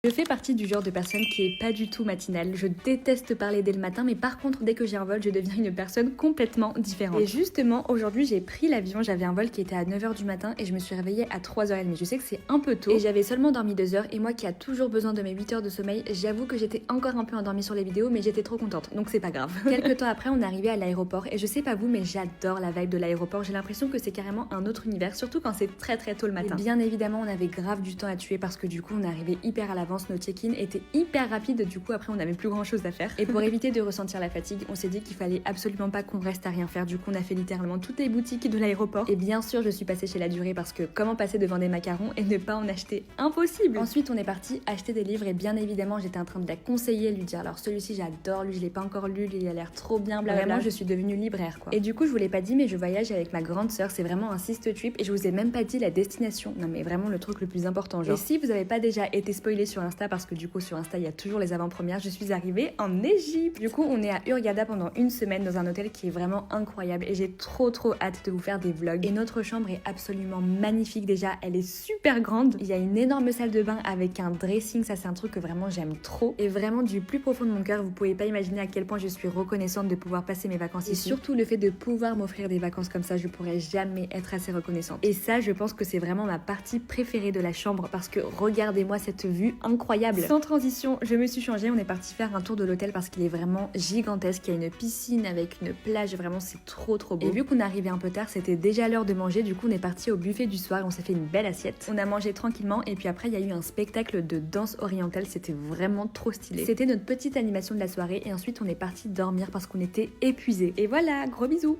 Je fais partie du genre de personne qui est pas du tout matinale. Je déteste parler dès le matin, mais par contre, dès que j'ai un vol, je deviens une personne complètement différente. Et justement, aujourd'hui, j'ai pris l'avion. J'avais un vol qui était à 9h du matin et je me suis réveillée à 3h30. Je sais que c'est un peu tôt et j'avais seulement dormi 2 heures. Et moi qui a toujours besoin de mes 8 heures de sommeil, j'avoue que j'étais encore un peu endormie sur les vidéos, mais j'étais trop contente. Donc c'est pas grave. Quelques temps après, on est arrivé à l'aéroport et je sais pas vous, mais j'adore la vibe de l'aéroport. J'ai l'impression que c'est carrément un autre univers, surtout quand c'est très tôt le matin. Et bien évidemment, on avait grave du temps à tuer parce que du coup, on est arrivé hyper à l'avance. Nos check-in étaient hyper rapide, du coup après on avait plus grand chose à faire. Et pour éviter de ressentir la fatigue, on s'est dit qu'il fallait absolument pas qu'on reste à rien faire. Du coup on a fait littéralement toutes les boutiques de l'aéroport. Et bien sûr je suis passée chez La Durée parce que comment passer devant des macarons et ne pas en acheter? Impossible. Ensuite on est parti acheter des livres et bien évidemment j'étais en train de la conseiller, lui dire alors celui-ci j'adore, lui je l'ai pas encore lu, lui il a l'air trop bien, blablabla. Vraiment je suis devenue libraire quoi. Et du coup je vous l'ai pas dit mais je voyage avec ma grande sœur, c'est vraiment un sister trip et je vous ai même pas dit la destination. Non mais vraiment le truc le plus important genre. Et si vous avez pas déjà été spoilé sur Insta parce que du coup sur Insta il y a toujours les avant-premières, je suis arrivée en Égypte. Du coup on est à Hurghada pendant une semaine dans un hôtel qui est vraiment incroyable et j'ai trop hâte de vous faire des vlogs. Et notre chambre est absolument magnifique déjà, elle est super grande. Il y a une énorme salle de bain avec un dressing, ça c'est un truc que vraiment j'aime trop. Et vraiment du plus profond de mon cœur, vous pouvez pas imaginer à quel point je suis reconnaissante de pouvoir passer mes vacances ici. Et surtout le fait de pouvoir m'offrir des vacances comme ça, je pourrais jamais être assez reconnaissante. Et ça je pense que c'est vraiment ma partie préférée de la chambre parce que regardez-moi cette vue incroyable. Sans transition, je me suis changée, on est parti faire un tour de l'hôtel parce qu'il est vraiment gigantesque, il y a une piscine avec une plage, vraiment c'est trop beau. Et vu qu'on est arrivé un peu tard, c'était déjà l'heure de manger, du coup on est parti au buffet du soir, on s'est fait une belle assiette. On a mangé tranquillement et puis après il y a eu un spectacle de danse orientale, c'était vraiment trop stylé. C'était notre petite animation de la soirée et ensuite on est parti dormir parce qu'on était épuisés. Et voilà, gros bisous.